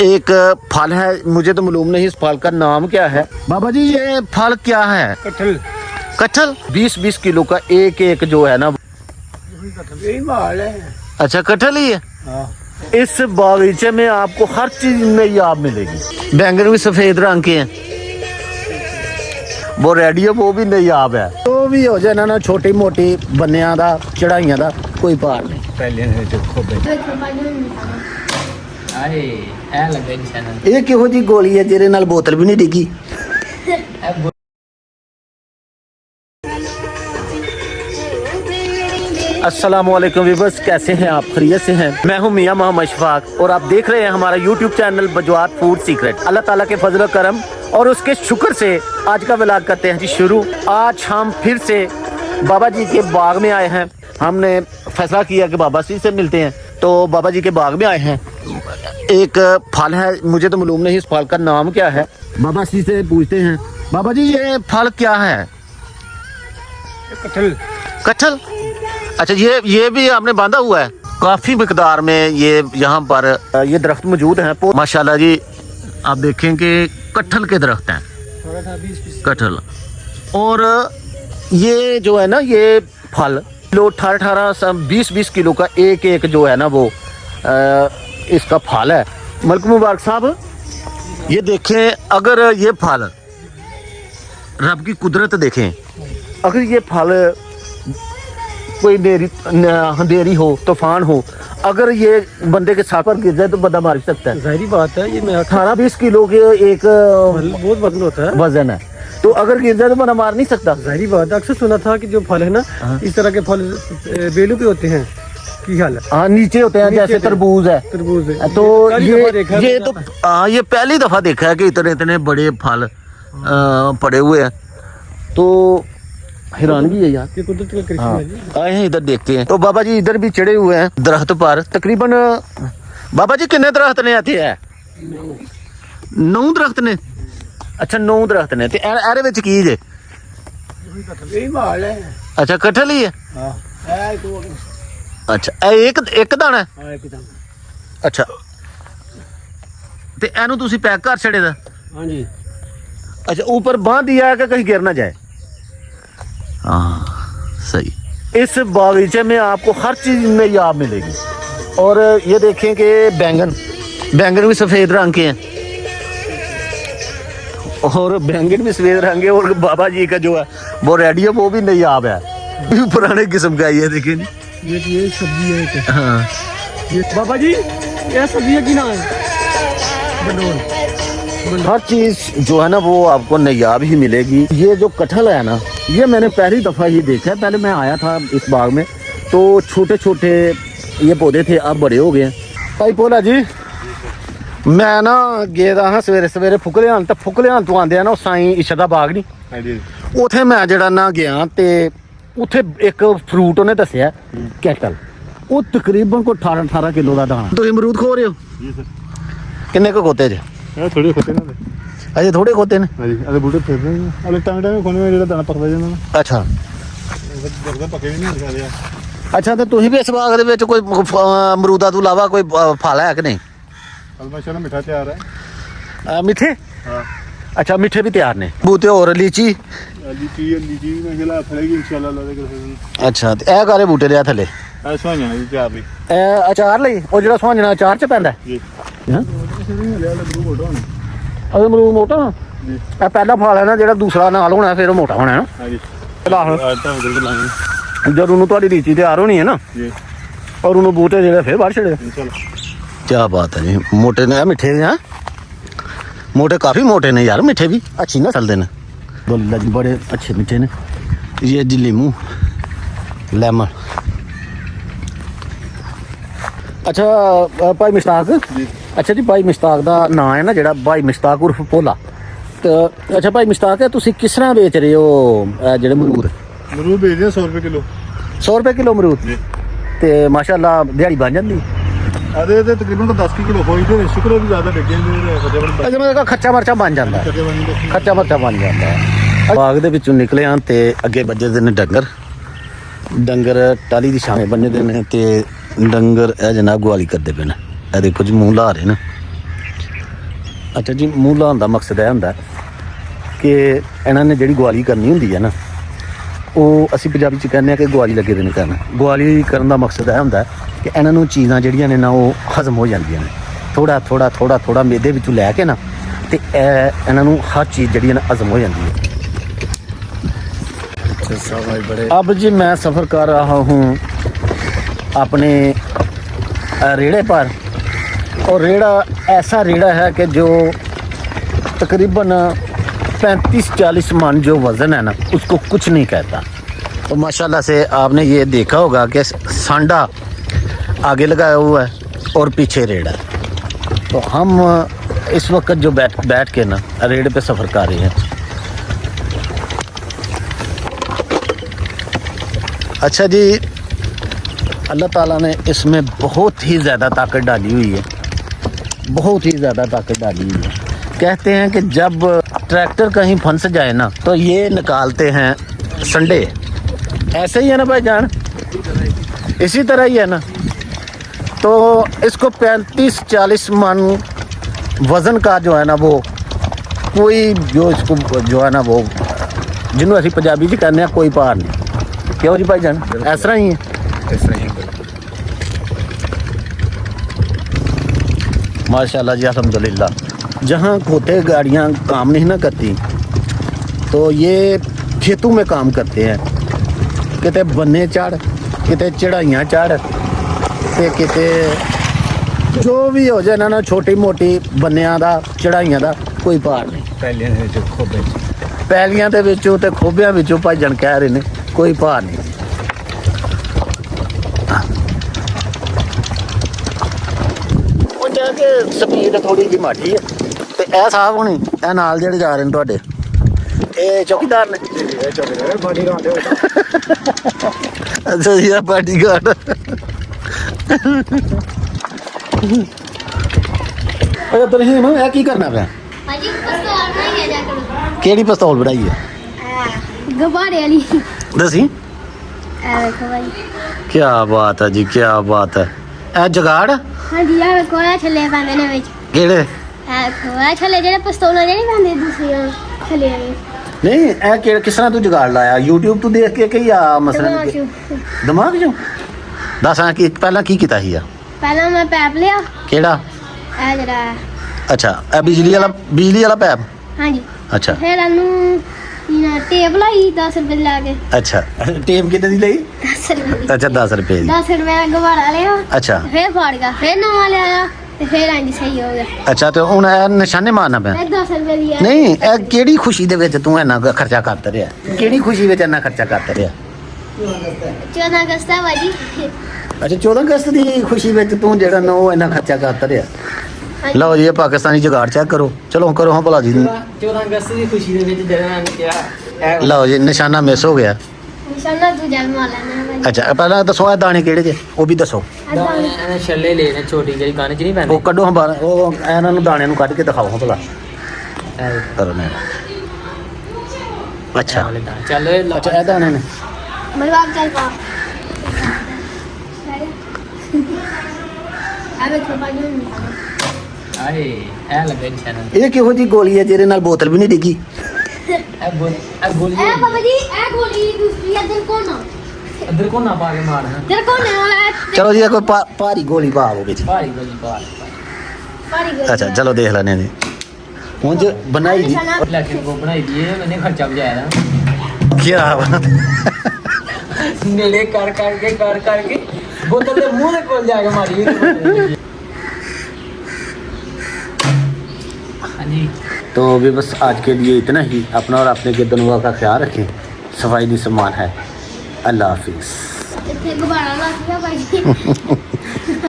एक फल है, मुझे तो मालूम नहीं इस फल का नाम क्या है। बाबा जी ये फल क्या है? कटहल। कटहल 20-20 किलो का एक एक जो है ना। यही माल है। अच्छा कटहल ही है। हाँ। इस बागीचे में आपको हर चीज नई आप मिलेगी। बैंगन भी सफेद रंग के हैं, वो रेडी है, वो भी नई आप है। तो भी हो जाए ना छोटी मोटी बनिया दा चढ़ाइया दा कोई पार नहीं। पहले ਇਹ ਕਿਹੋ ਜੀ ਗੋਲੀ ਹੈ ਜਿਹਦੇ ਨਾਲ ਬੋਤਲ ਵੀ ਨਹੀਂ ਡਿੱਗੀ? अस्सलामुअलैकुम व्यूअर्स, कैसे हैं आप? खैरियत से हैं? मैं हूं मियां मोहम्मद शफाक और आप देख रहे हैं हमारा यूट्यूब चैनल बजवात फूड सीक्रेट। अल्लाह ताला के फजल करम और उसके शुक्र से आज का व्लॉग करते हैं जी शुरू। आज हम फिर से बाबा जी के बाग में आए हैं। हमने फैसला किया कि बाबा जी से मिलते हैं, तो बाबा जी के बाग में आए हैं। एक फल है, मुझे तो मालूम नहीं इस फल का नाम क्या है। बाबा जी से पूछते हैं। बाबा जी ये फल क्या है? कटहल। कटहल। अच्छा ये भी आपने बांधा हुआ है? काफी मिकदार में ये यहाँ पर ये दरख्त मौजूद हैं। माशाल्लाह जी, आप देखें कि कटहल के दरख्त हैं, कटहल। और ये जो है ना ये फल किलो 18-20 किलो का एक एक जो है ना वो इसका फल है। मलक मुबारक साहब ये देखें, अगर ये फल रब की कुदरत देखें, अगर ये फल कोई अंधेरी हो, तूफान हो, अगर ये बंदे के साथ पर गिर जाए तो बंदा मार सकता है। जाहिर बात है, ये 18-20 किलो के एक बहुत वजन होता है, वजन है, तो अगर गिर जाए तो बंदा मार नहीं सकता। जाहिर बात है। अक्सर सुना था कि जो फल है ना, इस तरह के फल बेलों पे होते हैं। की हाल है? हाँ, नीचे होते हैं, जैसे तरबूज है। तरबूज है। तो ये तो ये पहली दफा देखा है कि इतने इतने बड़े फल पड़े हुए हैं, तो हैरानगी है यार। ये कुदरत का करिश्मा है जी। आए हैं इधर देखते हैं। तो बाबा जी इधर भी चढ़े हुए हैं दरख्त पर। तकरीबन बाबा जी कितने दरख्त ने आते हैं? 9 दरख्त ने। अच्छा 9 दरख्त ने। ते एरे विच की जे? यही माल है। अच्छा कटहल ही है। हाँ। अच्छा एक दाना है? हाँ, एक दाना। अच्छा ते एनु तुसी पैक कर छड़े दा? हाँ जी। अच्छा ऊपर बांध दिया है कि कहीं गिर ना जाए? हाँ सही। इस बागीचे में आपको हर चीज नई आप मिलेगी। और ये देखें कि बैंगन भी सफेद रंग के हैं, और बैंगन भी सफेद रंग के, और बाबा जी का जो है वो रेडी है, वो भी नई आप है, पुराने किस्म का। ये देखें ये सब्जी है। हाँ ये बाबा जी ये सब्जी की नाम है बनोल। हर चीज जो है ना वो आपको नयाब ही मिलेगी। ये जो कटहल है ना, ये मैंने पहली दफा ही देखा है। पहले मैं आया था इस बाग में तो छोटे छोटे ये पौधे थे, अब बड़े हो गए हैं। भाई भोला जी, मैं ना गया हाँ सवेरे सवेरे फुकलियान, तो फुकलियान तो आंदे ना साईं ईशा दा बाग नहीं, उथे मैं जड़ा ना गया ते उथे एक फ्रूट उन्हें दसिया कैटल, वो तकरीबन को 18 किलो का दाना। तुम अमरूद खो रहे हो? किन्ने को खोते जे? थोड़े खोते ना अजे थोड़े खोते ने। अरे बूटे फिर रहे हैं, अरे टाइम टाइम खोने में जेड़ा दाना पकदा ਜਾਂਦਾ ना। अच्छा दरदा पके नहीं दिखा दिया। अच्छा तो तुम भी इस बाग दे विच कोई अमरूदा तो इलावा कोई फल है कि नहीं? फल माशाल्लाह मिठा तैयार है। मिठे? हां। अच्छा मिठे भी तैयार ने। बूटे और लीची लीची में गला फलेगी इंशाल्लाह अल्लाह दे कर। अच्छा ते ए कारे बूटे दे थले? ऐ सोहना जी तैयार भी। अचार ਲਈ ਉਹ ਜਿਹੜਾ ਸੋਹਣਾ ਅਚਾਰ ਚ ਪੈਂਦਾ ਜੀ। ਹਾਂ ਅਮਰੂਦ ਮੋਟਾ ਜੀ। ਇਹ ਪਹਿਲਾ ਫਲ ਹੈ ਨਾ ਜਿਹੜਾ ਦੂਸਰਾ ਨਾਲ ਹੋਣਾ ਫਿਰ ਉਹ ਮੋਟਾ ਹੋਣਾ ਹੈ ਨਾ। ਹਾਂ ਜੀ। ਅੱਜ ਤਾਂ ਬਿਲਕੁਲ ਲਾਂਗੇ ਜਦੋਂ ਨੂੰ ਤੁਹਾਡੀ ਲੀਚੀ ਤਿਆਰ ਹੋਣੀ ਹੈ ਨਾ ਜੀ, और उन्होंने बूटे ਜਿਹੜੇ फिर बाहर छड़े। इंशाल्लाह। क्या बात है जी, मोटे ने मिठे ने। मोटे काफी मोटे ने यार, मिठे भी अच्छी नस्ल दे ने, बड़े अच्छे मिठे ने। ये जी लीमू लेमन। अच्छा भाई मुश्ताक। अच्छा जी भाई मुश्ताक ਦਾ ਨਾਂ ਹੈ ਨਾ ਜਿਹੜਾ भाई मुश्ताक उर्फ भोला। तो अच्छा भाई मुश्ताक है तुसी किस तरह बेच रहे हो ਜਿਹੜੇ अमरूद? अमरूद बेच रहे 100 रुपए किलो। 100 रुपए किलो अमरूद जी। ਤੇ ਮਾਸ਼ਾਅੱਲਾ ਦਿਹਾੜੀ ਬਣ ਜਾਂਦੀ। ਅਰੇ ਤੇ ਤਕਰੀਬਨ 10 ਕਿਲੋ ਹੋਈ ਤੇ ਸ਼ੁਕਰ ਵੀ ਜ਼ਿਆਦਾ ਲੱਗੇ ਨੇ। ਅਜੇ ਮੈਂ ਕਿਹਾ ਖੱਚਾ ਮਰਚਾ ਬਣ ਜਾਂਦਾ, ਖੱਚਾ ਮਰਚਾ ਬਣ ਜਾਂਦਾ। ਬਾਗ ਦੇ ਵਿੱਚੋਂ ਨਿਕਲੇ ਆਂ ਤੇ ਅੱਗੇ ਵੱਜਦੇ ਨੇ ਡੰਗਰ ਟਾਲੀ ਦੀ ਛਾਵੇਂ ਬੰਨੇ ਦੇ ਨੇ ਤੇ ਡੰਗਰ ਇਹ ਜਨਾਬ ਗਵਾਲੀ ਕਰਦੇ ਪਏ ਨੇ। ਇਹ ਦੇਖੋ ਜੀ ਮੂੰਹ ਲਾ ਰਹੇ ਨੇ ਅੱਛਾ ਜੀ, ਮੂੰਹ ਲਾਉਣ ਦਾ ਮਕਸਦ ਇਹ ਹੁੰਦਾ ਕਿ ਇਹਨਾਂ ਨੇ ਜਿਹੜੀ ਗਵਾਲੀ ਕਰਨੀ ਹੁੰਦੀ ਹੈ ਨਾ, ਉਹ ਅਸੀਂ ਪੰਜਾਬੀ ਚ ਕਹਿੰਦੇ ਆ ਕਿ ਗਵਾਲੀ ਲੱਗੇ ਦੇ ਨੇ ਕਰਨ। ਗਵਾਲੀ ਕਰਨ ਦਾ ਮਕਸਦ ਇਹ ਹੁੰਦਾ ਕਿ ਇਹਨਾਂ ਨੂੰ ਚੀਜ਼ਾਂ ਜਿਹੜੀਆਂ ਨੇ ਨਾ ਉਹ ਹਜ਼ਮ ਹੋ ਜਾਂਦੀਆਂ ਨੇ, ਥੋੜਾ ਥੋੜਾ ਥੋੜਾ ਥੋੜਾ ਮੇਦੇ ਵਿੱਚੋਂ ਲੈ ਕੇ ਨਾ, ਤੇ ਇਹਨਾਂ ਨੂੰ ਹਰ ਚੀਜ਼ ਜਿਹੜੀ ਹੈ ਨਾ ਹਜ਼ਮ ਹੋ ਜਾਂਦੀ है। अब जी मैं सफ़र कर रहा हूँ अपने रेड़े पर, और रेड़ा ऐसा रेड़ा है कि जो तकरीबन 35-40 मन जो वज़न है ना उसको कुछ नहीं कहता। तो माशाल्लाह से आपने ये देखा होगा कि सांडा आगे लगाया हुआ है और पीछे रेड़ा। तो हम इस वक्त जो बैठ के ना रेड़े पे सफ़र कर रहे हैं। अच्छा जी, अल्लाह ताला ने इसमें बहुत ही ज़्यादा ताकत डाली हुई है, बहुत ही ज़्यादा ताकत डाली हुई है। कहते हैं कि जब ट्रैक्टर कहीं फंस जाए ना तो ये निकालते हैं संडे। ऐसे ही है ना भाईजान, इसी तरह ही है ना। तो इसको 35-40 मन वज़न का जो है ना वो कोई जो इसको जो है ना वो जिन्होंने असी पंजाबी च कहने कोई भार नहीं। क्यों जी भाईजान, इस तरह ही है। इस तरह ही माशाल्लाह जी, अल्हम्दुलिल्लाह। जहाँ खोटे गाड़ियाँ काम नहीं ना करती तो ये खेतों में काम करते हैं। किते बन्ने चढ़, किते चढ़ाइयाँ चढ़, ते किते जो भी हो जाए ना छोटी मोटी बन्नियां दा चढ़ाइयां दा कोई भार नहीं। पहले जो खोबे पैलियां दे विचों ते खोबियां विचों भाईजान कह रहे ने कोई भार नहीं। ਉਹ ਜਾ ਕੇ ਸਪੀਡ ਥੋੜੀ ਜਿਹੀ ਮਾੜੀ ਹੈ। ਤੇ ਇਹ ਸਾਹਿਬ ਹੁਣੀ ਇਹ ਨਾਲ ਜਿਹੜੇ ਜਾ ਰਹੇ ਨੇ ਤੁਹਾਡੇ, ਇਹ ਚੌਕੀਦਾਰ ਨੇ। ਇਹ ਚੋਕੇ ਬਾਡੀ ਗਾਰਡ ਅੱਛਾ ਜੀ, ਇਹ ਬਾਡੀਗਾਰਡ। ਓਏ ਤਰਹੀਮ, ਇਹ ਕੀ ਕਰਨਾ ਪਿਆ? ਭਾਜੀ ਪਿਸਤੌਲ ਬਣਾਈ ਜਾ ਕਰੋ। ਕਿਹੜੀ ਪਿਸਤੌਲ ਬਣਾਈ ਹੈ? ਗੁਬਾਰੇ ਵਾਲੀ। ਦੱਸੀ। ਇਹ ਵੇਖੋ ਭਾਜੀ। ਕੀ ਬਾਤ ਹੈ ਜੀ, ਕੀ ਬਾਤ ਹੈ। ਇਹ ਜਗਾੜ ਹਾਂਜੀ, ਆ ਵੇਖੋ ਇਹ ਛੱਲੇ ਪੈਂਦੇ ਨੇ ਵਿੱਚ। ਕਿਹੜੇ? ਇਹ ਵੇਖੋ ਇਹ ਛੱਲੇ ਜਿਹੜੇ ਪਿਸਤੌਲਾਂ ਜਿਹੜੇ ਪੈਂਦੇ ਦੂਸਰੀਆਂ ਛੱਲੇ ਵਾਲੇ। ਨਹੀਂ, ਇਹ ਕਿਸ ਤਰ੍ਹਾਂ ਤੂੰ ਜਗਾੜ ਲਾਇਆ? YouTube ਤੋਂ ਦੇਖ ਕੇ ਕਿ ਜਾਂ ਮਸਲਾ ਦਿਮਾਗ ਚੋਂ? ਦੱਸ ਆ ਕਿ ਪਹਿਲਾਂ ਕੀ ਕੀਤਾ ਸੀ? ਪਹਿਲਾਂ ਮੈਂ ਪੈਪ ਲਿਆ। ਕਿਹੜਾ? ਇਹ ਜਿਹੜਾ। ਅੱਛਾ, ਇਹ ਬਿਜਲੀ ਵਾਲਾ ਪੈਪ। ਹਾਂਜੀ। ਅੱਛਾ, ਫਿਰ ਇਹਨੂੰ ਟੇਪ ਲਾਈ 10 ਰੁਪਏ ਦੀ ਲਾ ਕੇ। ਅੱਛਾ। ਟੇਪ ਕਿੰਨੇ ਦੀ ਲਈ? 10 ਰੁਪਏ ਦੀ। ਅੱਛਾ, 10 ਰੁਪਏ ਦੀ। 10 ਰੁਪਏ ਦਾ ਗੁਬਾਰਾ ਲਿਆ। ਅੱਛਾ, ਫਿਰ ਫਾੜ ਗਿਆ, ਫਿਰ ਨਵਾਂ ਲਿਆਇਆ ਤੇ ਫਿਰ ਇੰਜ ਸਹੀ ਹੋ ਗਿਆ। ਅੱਛਾ। ਤੇ ਹੁਣ ਇਹ ਨਿਸ਼ਾਨੇ ਮਾਰਨਾ ਪਿਆ? ਫਿਰ 10 ਰੁਪਏ ਦੀ ਆ। ਨਹੀਂ, ਇਹ ਕਿਹੜੀ ਖੁਸ਼ੀ ਦੇ ਵਿੱਚ ਤੂੰ ਇੰਨਾ ਖਰਚਾ ਕਰਦਾ ਰਿਹਾ? ਕਿਹੜੀ ਖੁਸ਼ੀ ਵਿੱਚ ਇੰਨਾ ਖਰਚਾ ਕਰਦਾ ਰਿਹਾ? 14 ਅਗਸਤ ਆ ਭਾਜੀ। ਅੱਛਾ, 14 ਅਗਸਤ ਦੀ ਖੁਸ਼ੀ ਵਿੱਚ ਤੂੰ ਜਿਹੜਾ ਨਾ ਉਹ ਇੰਨਾ ਖਰਚਾ ਕਰਦਾ ਰਿਹਾ। ਲਓ ਜੀ, ਇਹ ਪਾਕਿਸਤਾਨੀ ਜੁਗਾੜ ਚੈੱਕ ਕਰੋ। ਚਲੋ ਕਰੋ ਹਾਂ ਭਲਾ ਜੀ। 14 ਅਗਸਤ ਦੀ ਖੁਸ਼ੀ ਦੇ ਵਿੱਚ ਜਿਹੜਾ ਮੈਂ ਕਿਹਾ ਲਓ ਜੀ, ਨਿਸ਼ਾਨਾ ਮਿਸ ਹੋ ਗਿਆ। ਨਿਸ਼ਾਨਾ ਤੂੰ ਜਲ ਮਾਰ ਲੈਣਾ ਭਾਜੀ। ਅੱਛਾ, ਪਹਿਲਾਂ ਦੱਸੋ ਇਹ ਦਾਣੇ ਕਿਹੜੇ ਜੇ, ਉਹ ਵੀ ਦੱਸੋ। ਇਹਨੇ ਛੱਲੇ ਲੈ ਨੇ ਛੋਟੀ ਜਿਹੜੀ ਕੰਨ ਚ ਨਹੀਂ ਪੈਂਦੀ। ਉਹ ਕੱਢੋ ਹਾਂ ਬਾਹਰ, ਉਹ ਇਹਨਾਂ ਨੂੰ ਦਾਣਿਆਂ ਨੂੰ ਕੱਢ ਕੇ ਦਿਖਾਓ ਹਾਂ ਭਲਾ। ਕਰੋ ਮੈਂ। ਅੱਛਾ, ਚੱਲ ਇਹ ਲਓ। ਅੱਛਾ, ਇਹ ਦਾਣੇ ਨੇ। ਮਰਵਾਬ ਚੱਲ ਪਾ। ਆ ਵੇਖੋ ਭਾਜੀ। ਆਏ ਇਹ ਲੱਗੇ ਨਿਸ਼ਾਨਾ। ਇਹ ਕਿਹੋ ਜੀ ਗੋਲੀ ਹੈ ਜਿਹਦੇ ਨਾਲ ਬੋਤਲ ਵੀ ਨਹੀਂ ਡਿੱਗੀ? ਇਹ ਗੋਲੀ ਇਹ ਬਾਬਾ ਜੀ ਇਹ ਗੋਲੀ ਦੂਸਰੀ ਇੱਧਰ ਕੋਨਾ। ਅੰਦਰ ਕੋ ਨਾ ਪਾ ਕੇ ਮਾਰਨਾ। ਇੱਧਰ ਕੋਨੇ ਵਾਲਾ ਹੈ। ਚਲੋ ਜੀ, ਇਹ ਕੋਈ ਭਾਰੀ ਗੋਲੀ ਪਾ ਲਓ ਵਿੱਚ। ਭਾਰੀ ਗੋਲੀ ਪਾ ਭਾਰੀ ਗੋਲੀ। ਅੱਛਾ, ਚਲੋ ਦੇਖ ਲੈਣੇ ਨੇ ਹੁਣ ਜੋ ਬਣਾਈ ਦੀ। ਲੈ ਕੇ ਕੋ ਬਣਾਈ ਦੀ ਇਹ ਮੈਨੇ ਖਰਚਾ ਬਜਾਇਆ ਕੀ ਬਾਤ। ਨੇੜੇ ਕਰ ਕਰਕੇ ਬੋਤਲ ਦੇ ਮੂੰਹ ਦੇ ਕੋਲ ਜਾ ਕੇ ਮਾਰੀ। हाँ जी। तो अभी बस आज के लिए इतना ही। अपना और अपने गिरदनुआ का ख्याल रखें। सफाई दी समान है। अल्लाह हाफिज़। ਇੱਥੇ ਗੁਬਾਰਾ ਲਾ ਦਿੱਤਾ ਭਾਜੀ।